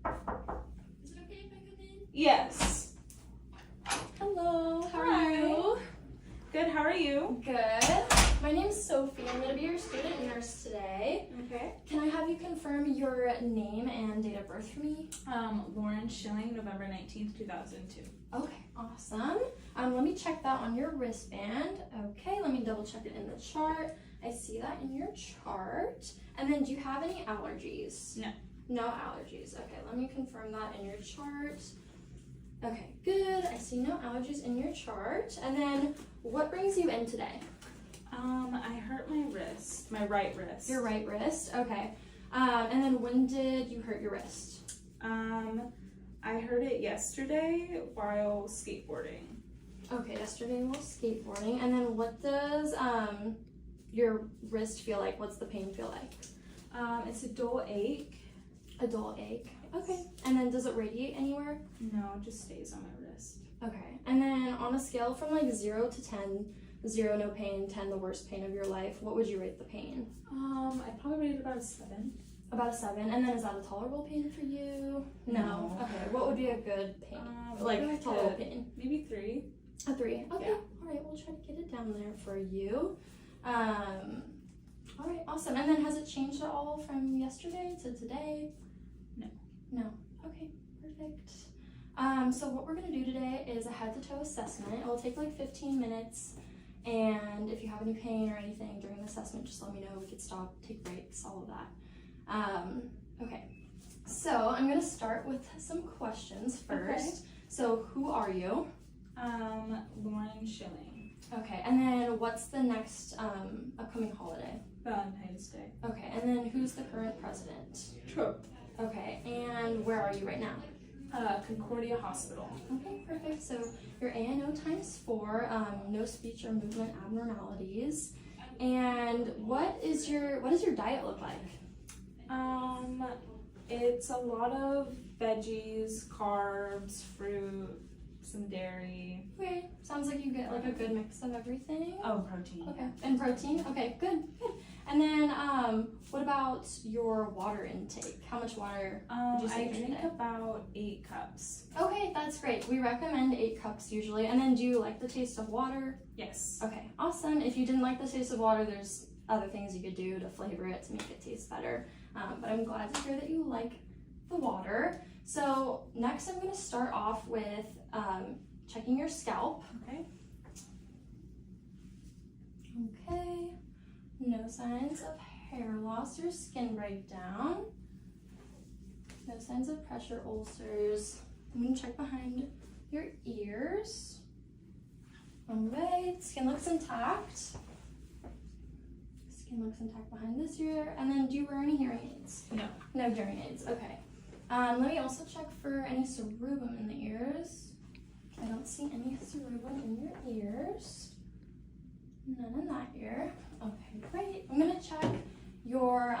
Is it okay if I come in? Yes. Hello, how are Hi. you? Good, how are you? Good. My name's Sophie. I'm going to be your student nurse today. Okay. Can I have you confirm your name and date of birth for me? Lauren Schilling, November 19th, 2002. Okay, awesome. Let me check that on your wristband. Okay, let me double check it in the chart. I see that in your chart. And then do you have any allergies? No. No allergies. Okay, let me confirm that in your chart. Okay, good. I see no allergies in your chart. And then what brings you in today? I hurt my wrist, my right wrist. Your right wrist. Okay. And then when did you hurt your wrist? I hurt it yesterday while skateboarding. Okay, yesterday while skateboarding. And then what does your wrist feel like? What's the pain feel like? It's a dull ache. A dull ache. Okay. And then does it radiate anywhere? No, it just stays on my wrist. Okay. And then on a scale from like 0 to 10, 0 no pain, 10 the worst pain of your life, what would you rate the pain? I'd probably rate it about a 7. About a 7. And then is that a tolerable pain for you? No. Okay. What would be a good pain? Like tolerable pain? Maybe 3. A 3. Okay. Yeah. All right. We'll try to get it down there for you. All right. Awesome. And then has it changed at all from yesterday to today? No. No. Okay. Perfect. So what we're going to do today is a head-to-toe assessment. It will take like 15 minutes. And if you have any pain or anything during the assessment, just let me know. We could stop, take breaks, all of that. Okay. So I'm going to start with some questions first. Okay. So who are you? Lauren Schilling. Okay. And then what's the next upcoming holiday? Valentine's Day. Okay. And then who's the current president? Trump. Okay. And where are you right now? Concordia Hospital. Okay, perfect. So your ANO ×4, no speech or movement abnormalities. And what does your diet look like? It's a lot of veggies, carbs, fruit, some dairy. Okay, sounds like you get like a good mix of everything. Oh, protein. Okay, and protein. Okay, good. And then what about your water intake? How much water would you say I you drink drink a day? about 8 cups. Okay, that's great. We recommend 8 cups usually. And then do you like the taste of water? Yes. Okay, awesome. If you didn't like the taste of water, there's other things you could do to flavor it to make it taste better. But I'm glad to hear that you like the water. So next I'm going to start off with checking your scalp. Okay. Okay, no signs of hair loss or skin breakdown. No signs of pressure ulcers. I'm going to check behind your ears. All right, skin looks intact. Skin looks intact behind this ear. And then do you wear any hearing aids? No. No hearing aids, okay. Let me also check for any cerebrum in the ears. I don't see any cerebrum in your ears. None in that ear. Okay, great. I'm gonna check your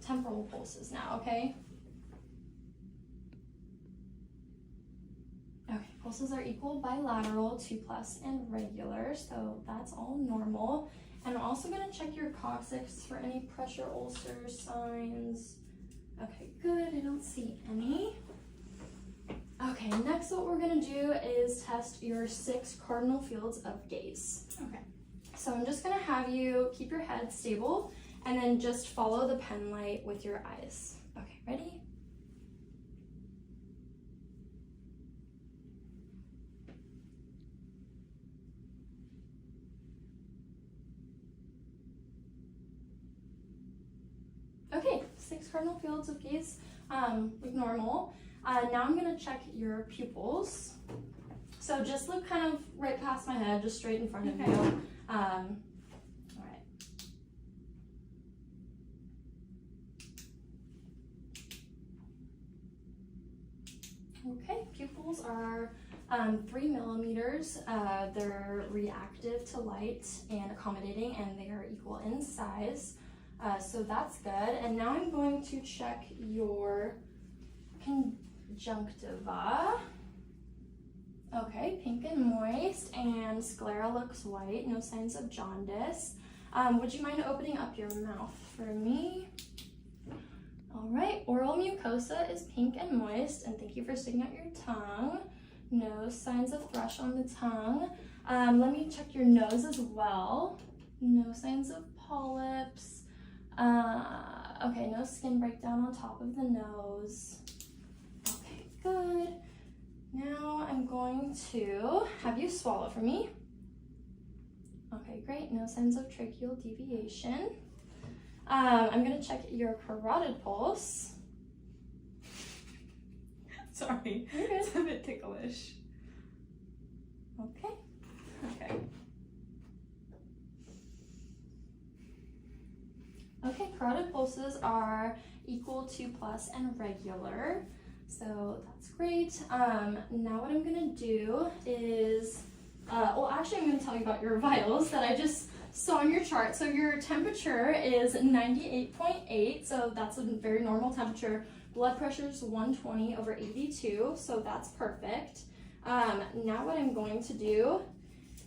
temporal pulses now, okay? Okay, pulses are equal, bilateral, 2+, and regular, so that's all normal. And I'm also gonna check your coccyx for any pressure ulcer signs. Okay, good, I don't see any. Okay, next what we're gonna do is test your 6 cardinal fields of gaze. Okay. So I'm just gonna have you keep your head stable and then just follow the pen light with your eyes. Okay, ready? Okay, 6 cardinal fields of gaze, like normal. Now I'm gonna check your pupils. So just look kind of right past my head, just straight in front of you. All right. Okay, pupils are 3 millimeters. They're reactive to light and accommodating, and they are equal in size. So that's good. And now I'm going to check your conjunctiva. Okay, pink and moist, and sclera looks white, no signs of jaundice. Would you mind opening up your mouth for me? All All right, oral mucosa is pink and moist, and thank you for sticking out your tongue. No signs of thrush on the tongue. Let me check your nose as well. No signs of polyps. Okay, no skin breakdown on top of the nose. Okay, good. Now I'm going to have you swallow for me. Okay, great. No signs of tracheal deviation. I'm gonna check your carotid pulse. Sorry, You're good. it's a bit ticklish. Okay. Okay. Okay, carotid pulses are equal to plus and regular, so that's great. Now what I'm gonna do is, well, actually I'm gonna tell you about your vitals that I just saw on your chart. So your temperature is 98.8, so that's a very normal temperature. Blood pressure is 120/82, so that's perfect. Now what I'm going to do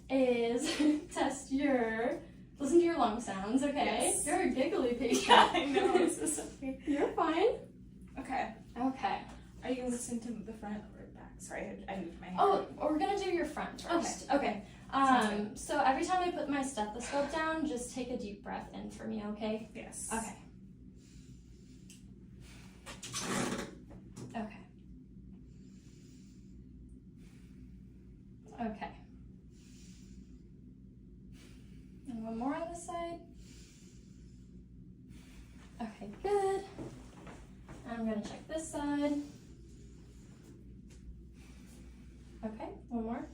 is test listen to your lung sounds, okay? Yes. You're a giggly patient. Yeah, I know. This is okay. You're fine. Okay. Okay. Are you listening to the front or back? Sorry, I moved my hair. Oh, we're gonna do your front first. Okay. So every time I put my stethoscope down, just take a deep breath in for me, okay? Yes. Okay. Okay. Okay. And one more on this side. Okay, good. I'm gonna check this side. Okay, one more.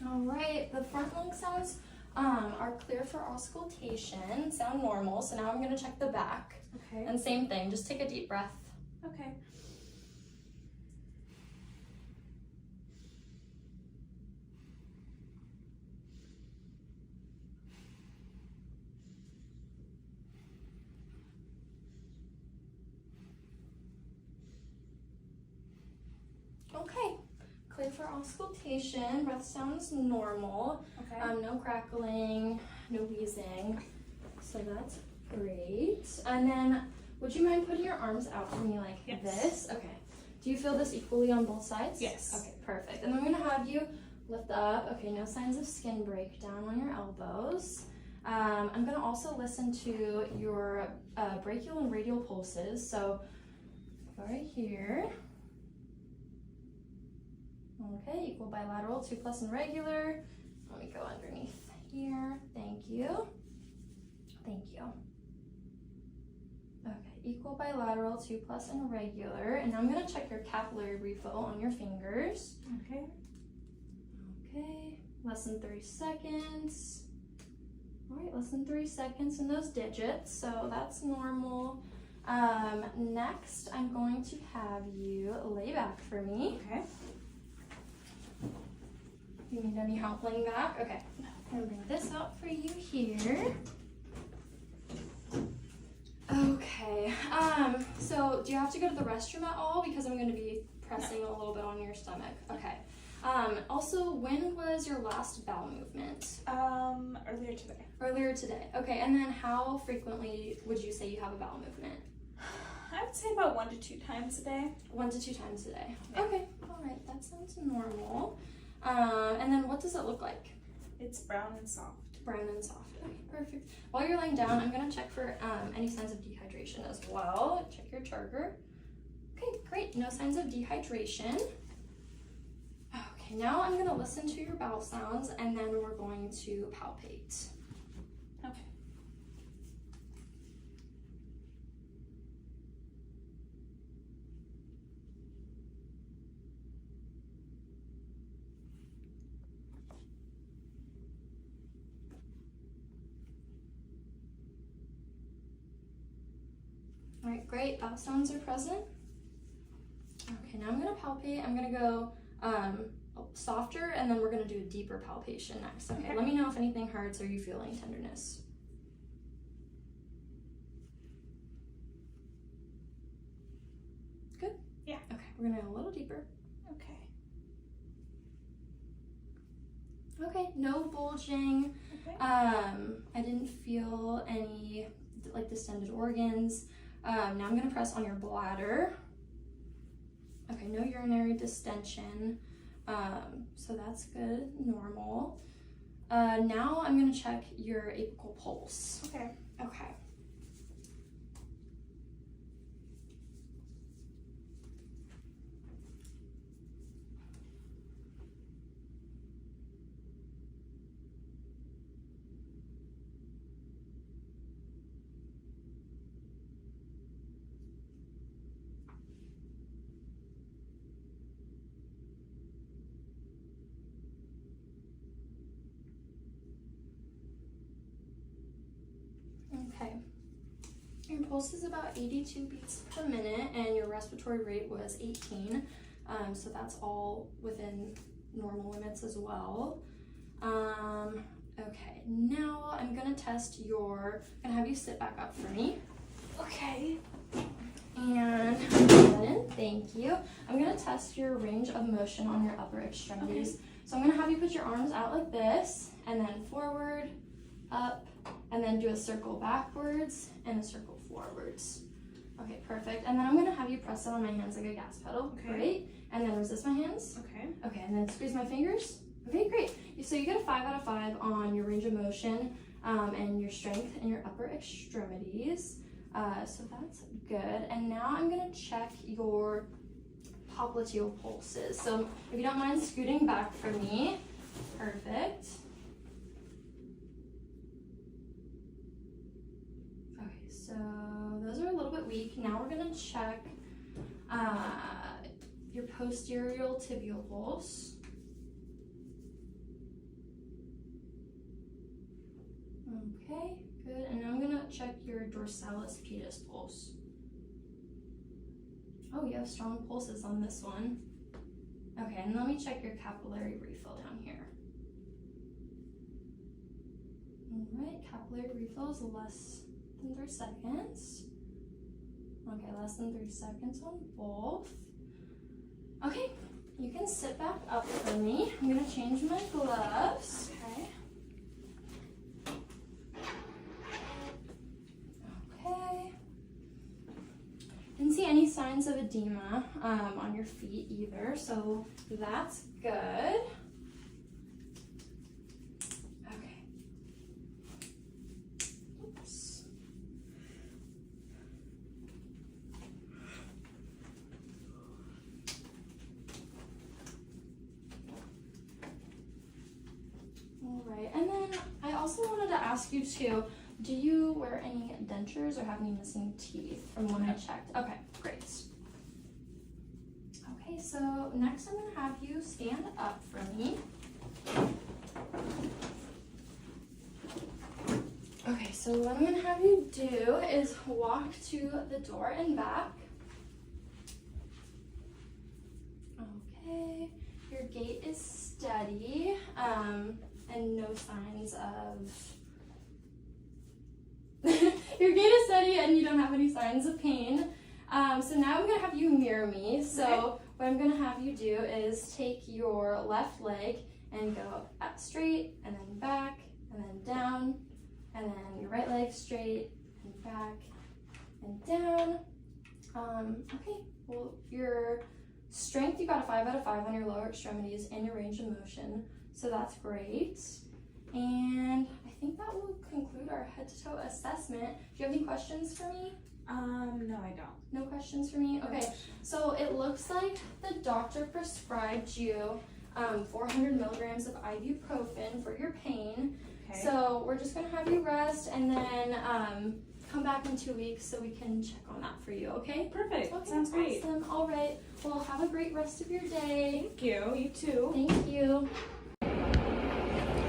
All right, the front lung sounds are clear for auscultation, sound normal. So now I'm gonna check the back. Okay. And same thing, just take a deep breath. Okay. Okay, clear for auscultation, breath sounds normal. Okay. No crackling, no wheezing, so that's great. And then, would you mind putting your arms out for me like Yes. this? Okay. Do you feel this equally on both sides? Yes. Okay, perfect. And then I'm gonna have you lift up. Okay, no signs of skin breakdown on your elbows. I'm gonna also listen to your brachial and radial pulses. So, go right here. Okay, equal bilateral, 2 plus and regular. Let me go underneath here. Thank you. Thank you. Okay, equal bilateral, 2 plus and regular. And now I'm gonna check your capillary refill on your fingers. Okay. Okay, less than 3 seconds. All right, less than 3 seconds in those digits, so that's normal. Next, I'm going to have you lay back for me. Okay. You need any help laying back? Okay. I'm gonna bring this out for you here. Okay. So do you have to go to the restroom at all? Because I'm gonna be pressing a little bit on your stomach. Okay. Also, when was your last bowel movement? Earlier today. Earlier today. Okay, and then how frequently would you say you have a bowel movement? I would say about 1 to 2 times a day. 1 to 2 times a day. Yeah. Okay, all right, that sounds normal. And then what does it look like? It's brown and soft. Brown and soft. Okay, perfect. While you're laying down, I'm gonna check for any signs of dehydration as well. Check your charger. Okay, great. No signs of dehydration. Okay, now I'm gonna listen to your bowel sounds and then we're going to palpate. Okay. All right, great. Bowel sounds are present. Okay, now I'm gonna palpate. I'm gonna go softer, and then we're gonna do a deeper palpation next. Okay, let me know if anything hurts or you feel any tenderness. Good? Yeah. Okay, we're gonna go a little deeper. Okay. Okay, no bulging. Okay. I didn't feel any like distended organs. Now I'm gonna press on your bladder. Okay, no urinary distension. So that's good, normal. Now I'm gonna check your apical pulse. Okay. Okay. Okay. Your pulse is about 82 beats per minute, and your respiratory rate was 18. So that's all within normal limits as well. Okay, now I'm gonna test I'm gonna have you sit back up for me. Okay. And good, thank you. I'm gonna test your range of motion on your upper extremities. Okay. So I'm gonna have you put your arms out like this, and then forward, up, and then do a circle backwards and a circle forwards. Okay, perfect. And then I'm gonna have you press it on my hands like a gas pedal. Okay. Great. And then resist my hands. Okay. Okay, and then squeeze my fingers. Okay, great. So you get a 5 out of 5 on your range of motion and your strength in your upper extremities. So that's good. And now I'm gonna check your popliteal pulses. So if you don't mind scooting back for me. Perfect. Okay, so those are a little bit weak. Now we're gonna check your posterior tibial pulse. Okay, good. And now I'm gonna check your dorsalis pedis pulse. Oh, you have strong pulses on this one. Okay, and let me check your capillary refill down here. All right, capillary refill is less than 3 seconds. Okay, less than 3 seconds on both. Okay, you can sit back up for me. I'm gonna change my gloves. Okay. Okay. Didn't see any signs of edema on your feet either, so that's good. Okay. Oops. All right, and then I also wanted to ask you too, do you wear any dentures or have any missing teeth from when I checked? Okay, great. Okay, so next I'm gonna have you stand up for me. Okay, so what I'm gonna have you do is walk to the door and back. Okay, your gait is steady, and no signs of your gait is steady and you don't have any signs of pain. So now I'm gonna have you mirror me. So what I'm gonna have you do is take your left leg and go up straight and then back and then down, and then your right leg straight and back and down. Okay, well your strength, you got a 5 out of 5 on your lower extremities and your range of motion, so that's great. And I think that will conclude our head-to-toe assessment. Do you have any questions for me? No, I don't. No questions for me? Okay, so it looks like the doctor prescribed you 400 milligrams of ibuprofen for your pain. Okay. So we're just gonna have you rest and then come back in 2 weeks so we can check on that for you, okay? Perfect. Okay, Sounds great. Awesome. All right. Well, have a great rest of your day. Thank you. You too. Thank you.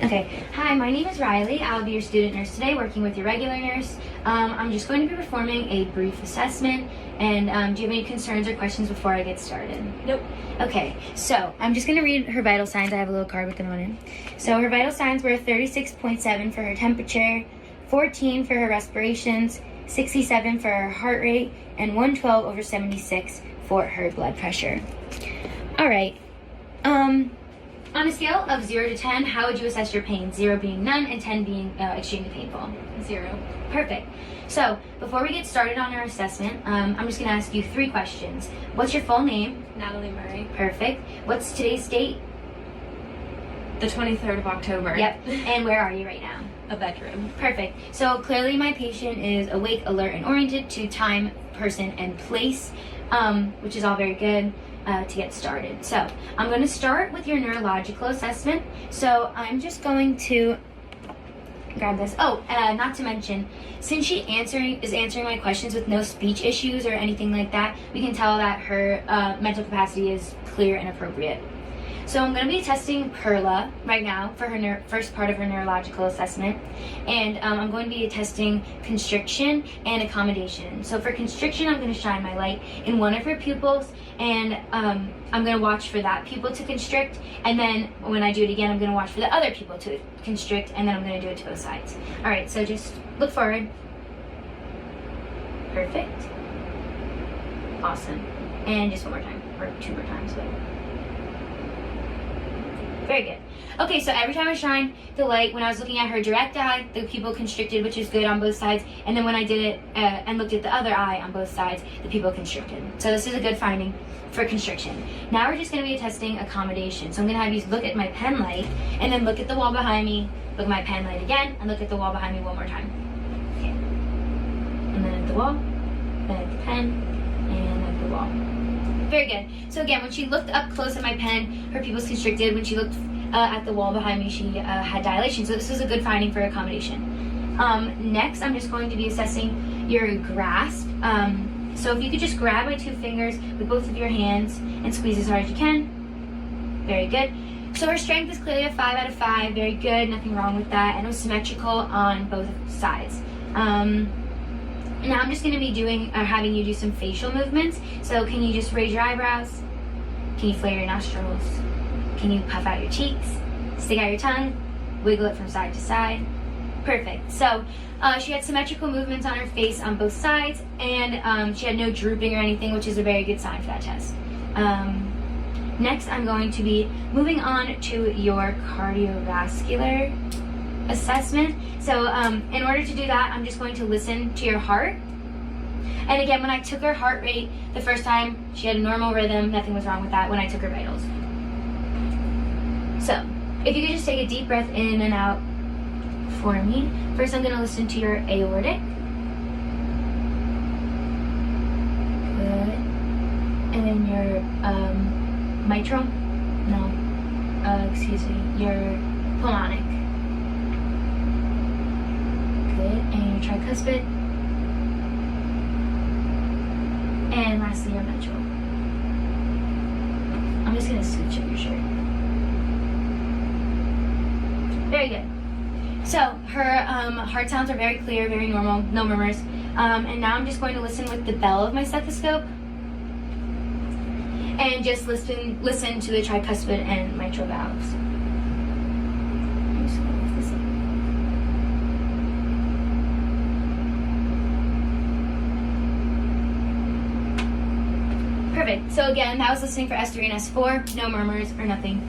Okay, hi, my name is Riley. I'll be your student nurse today, working with your regular nurse. I'm just going to be performing a brief assessment, and do you have any concerns or questions before I get started? Nope. Okay, so I'm just going to read her vital signs. I have a little card with them on it. So her vital signs were 36.7 for her temperature, 14 for her respirations, 67 for her heart rate, and 112/76 for her blood pressure. All right. On a scale of 0 to 10, how would you assess your pain? 0 being none and 10 being extremely painful. 0. Perfect. So, before we get started on our assessment, I'm just going to ask you 3 questions. What's your full name? Natalie Murray. Perfect. What's today's date? The 23rd of October. Yep. And where are you right now? A bedroom. Perfect. So, clearly my patient is awake, alert, and oriented to time, person, and place, which is all very good. To get started. So I'm going to start with your neurological assessment. So I'm just going to grab this. Oh, not to mention, since she is answering my questions with no speech issues or anything like that, we can tell that her mental capacity is clear and appropriate. So I'm going to be testing Perla right now for her first part of her neurological assessment, and I'm going to be testing constriction and accommodation. So for constriction, I'm going to shine my light in one of her pupils, and I'm going to watch for that pupil to constrict, and then when I do it again, I'm going to watch for the other pupil to constrict, and then I'm going to do it to both sides. All right, so just look forward. Perfect. Awesome. And just one more time, or 2 more times. But very good. Okay, so every time I shine the light, when I was looking at her direct eye, the pupil constricted, which is good on both sides. And then when I did it and looked at the other eye on both sides, the pupil constricted. So this is a good finding for constriction. Now we're just going to be testing accommodation. So I'm going to have you look at my pen light, and then look at the wall behind me, look at my pen light again, and look at the wall behind me one more time. Okay. And then at the wall, then at the pen, and at the wall. Very good. So again, when she looked up close at my pen, her pupils constricted. When she looked at the wall behind me, she had dilation. So this is a good finding for accommodation. Next, I'm just going to be assessing your grasp. So if you could just grab my 2 fingers with both of your hands and squeeze as hard as you can. Very good. So her strength is clearly a 5 out of 5. Very good. Nothing wrong with that. And it was symmetrical on both sides. Now I'm just going to be having you do some facial movements. So can you just raise your eyebrows? Can you flare your nostrils? Can you puff out your cheeks? Stick out your tongue? Wiggle it from side to side? Perfect. So she had symmetrical movements on her face on both sides, and she had no drooping or anything, which is a very good sign for that test. Next, I'm going to be moving on to your cardiovascular assessment. So in order to do that, I'm just going to listen to your heart. And again, when I took her heart rate the first time, she had a normal rhythm. Nothing was wrong with that when I took her vitals. So if you could just take a deep breath in and out for me. First, I'm going to listen to your aortic. Good. And then your mitral. No. Your pulmonic. And your tricuspid, and lastly your mitral. I'm just going to scooch up your shirt. Very good. So her heart sounds are very clear, very normal, no murmurs. And now I'm just going to listen with the bell of my stethoscope, and just listen to the tricuspid and mitral valves. Perfect. So again, that was listening for S3 and S4. No murmurs or nothing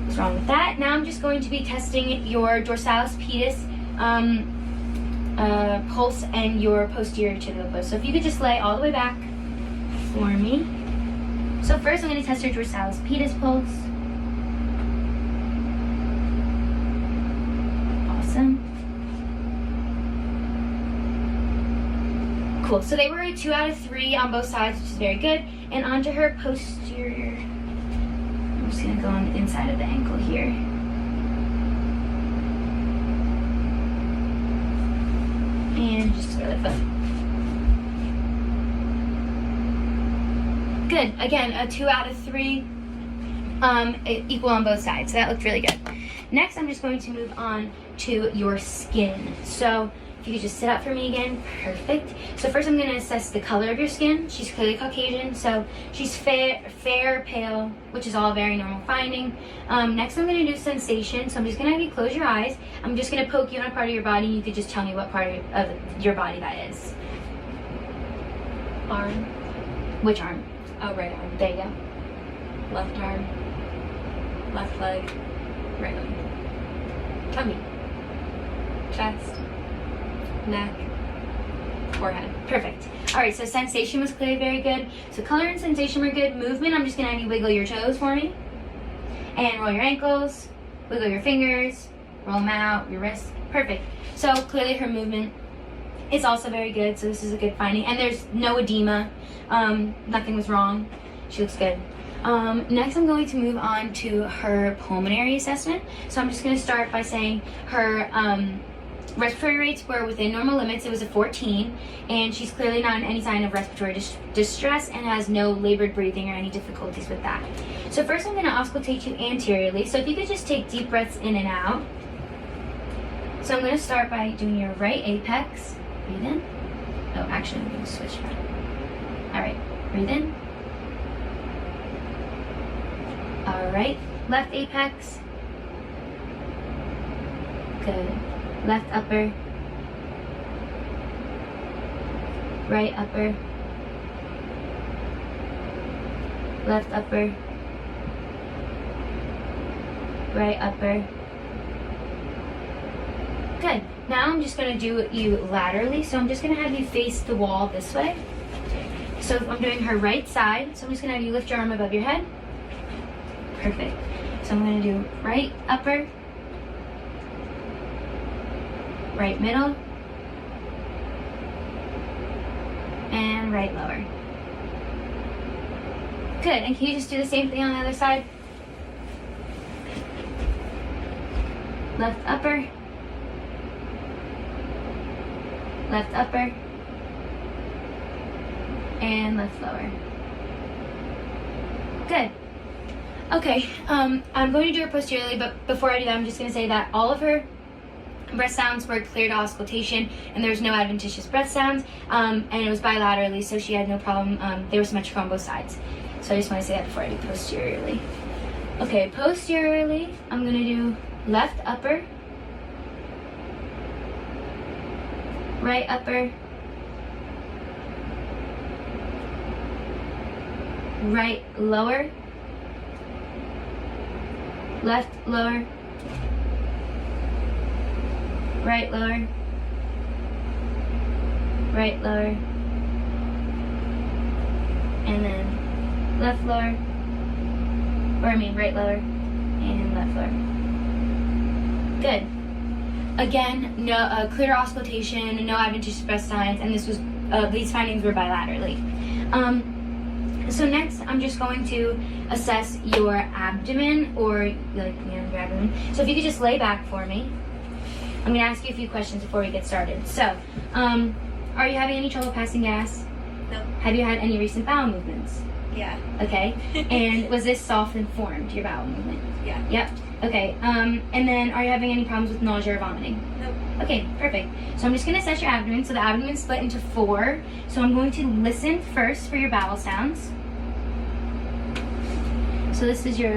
was wrong with that. Now I'm just going to be testing your dorsalis pedis pulse and your posterior tibial pulse. So if you could just lay all the way back for me. So first I'm going to test your dorsalis pedis pulse. Awesome. Cool. So they were a 2 out of 3 on both sides, which is very good. And onto her posterior. I'm just going to go on the inside of the ankle here. And just go to the foot. Good. Again, a 2 out of 3, equal on both sides. So that looked really good. Next, I'm just going to move on to your skin. So if you could just sit up for me again. Perfect. So first I'm going to assess the color of your skin. She's clearly Caucasian, so she's fair, pale, which is all very normal finding. Next I'm going to do sensation. So I'm just going to have you close your eyes. I'm just going to poke you on a part of your body, and you could just tell me what part of your body that is. Arm. Which arm? Oh, right arm. There you go. Left arm. Left leg. Right leg. Tummy. Chest. Neck. Forehead. Perfect. All right, so sensation was clearly very good. So color and sensation were good. Movement, I'm just gonna have you wiggle your toes for me. And roll your ankles, wiggle your fingers, roll them out, your wrists. Perfect. So clearly her movement is also very good, so this is a good finding. And there's no edema. Nothing was wrong. She looks good. Next, I'm going to move on to her pulmonary assessment. So I'm just going to start by saying her respiratory rates were within normal limits. It was a 14, and she's clearly not in any sign of respiratory distress and has no labored breathing or any difficulties with that. So first I'm going to auscultate you anteriorly. So if you could just take deep breaths in and out. So I'm going to start by doing your right apex. Breathe in. Oh, actually, I'm going to switch back. All right, breathe in. All right, left apex. Good. Left upper. Right upper. Left upper. Right upper. Good. Now I'm just going to do you laterally. So I'm just going to have you face the wall this way. So I'm doing her right side. So I'm just going to have you lift your arm above your head. Perfect. So I'm going to do right upper, right middle, and right lower. Good. And can you just do the same thing on the other side? Left upper, left upper, and left lower. Good. Okay, I'm going to do her posteriorly, but before I do that, I'm just going to say that all of her breath sounds were clear to auscultation, and there was no adventitious breath sounds, and it was bilaterally, so she had no problem. They were symmetrical on both sides. So I just want to say that before I do posteriorly. Okay, posteriorly, I'm going to do left upper, right upper, right lower, left lower, right lower, right lower, and then left lower, right lower, and left lower. Good. Again, no clear auscultation, no adventitious breath signs, and this was these findings were bilaterally. So next, I'm just going to assess your abdomen, or your abdomen. So if you could just lay back for me. I'm going to ask you a few questions before we get started. So, are you having any trouble passing gas? No. Have you had any recent bowel movements? Yeah. Okay. And was this soft and formed, your bowel movement? Yeah. Yep. Okay. And then are you having any problems with nausea or vomiting? Nope. Okay, perfect. So I'm just going to assess your abdomen. So the abdomen's split into 4. So I'm going to listen first for your bowel sounds. So this is your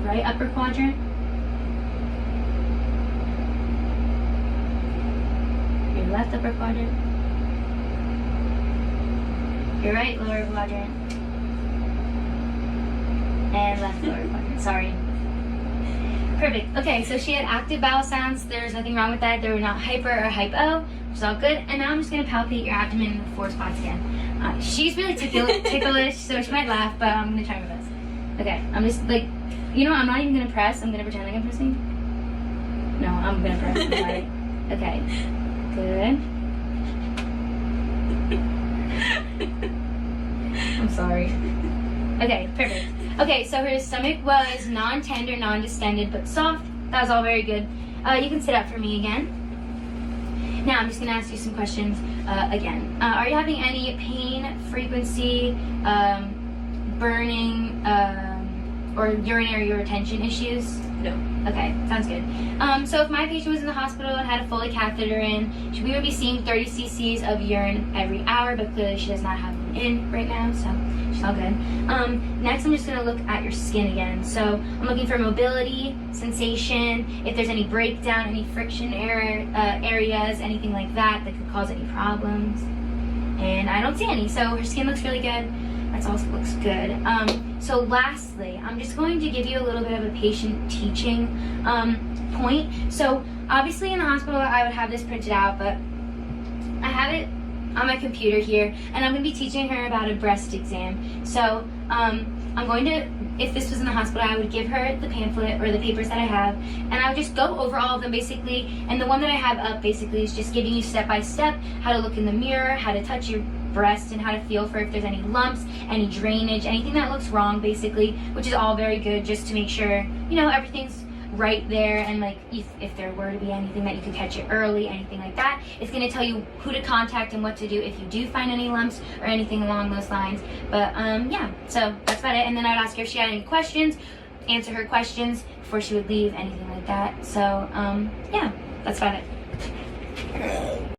right upper quadrant. Your left upper quadrant. Your right lower quadrant. And left lower quadrant. Sorry. Perfect. Okay, so she had active bowel sounds. There's nothing wrong with that. They were not hyper or hypo, which is all good. And now I'm just going to palpate your abdomen in 4 spots again. She's really ticklish, so she might laugh, but I'm going to try my best. Okay, I'm just like, I'm not even going to press. I'm going to pretend like I'm pressing. No, I'm going to press. I'm sorry. Okay, good. I'm sorry. Okay, perfect. Okay, so her stomach was non-tender, non-distended, but soft. That was all very good. You can sit up for me again. Now I'm just going to ask you some questions again. Are you having any pain, frequency, burning, or urinary retention issues? No. Okay, sounds good. So if my patient was in the hospital and had a Foley catheter in, we would be seeing 30 cc's of urine every hour, but clearly she does not have them in right now, so she's all good. Next, I'm just going to look at your skin again. So I'm looking for mobility, sensation, if there's any breakdown, any friction areas, anything like that that could cause any problems. And I don't see any, so her skin looks really good. That also looks good. So lastly, I'm just going to give you a little bit of a patient teaching point. So obviously in the hospital I would have this printed out, but I have it on my computer here, and I'm going to be teaching her about a breast exam. So I'm going to, if this was in the hospital, I would give her the pamphlet or the papers that I have, and I would just go over all of them basically, and the one that I have up basically is just giving you step by step how to look in the mirror, how to touch your breast, and how to feel for if there's any lumps, any drainage, anything that looks wrong basically, which is all very good just to make sure, you know, everything's right there, and like if there were to be anything that you could catch it early, anything like that. It's going to tell you who to contact and what to do if you do find any lumps or anything along those lines. But yeah, so that's about it. And then I'd ask her if she had any questions, answer her questions before she would leave, anything like that. So yeah, that's about it.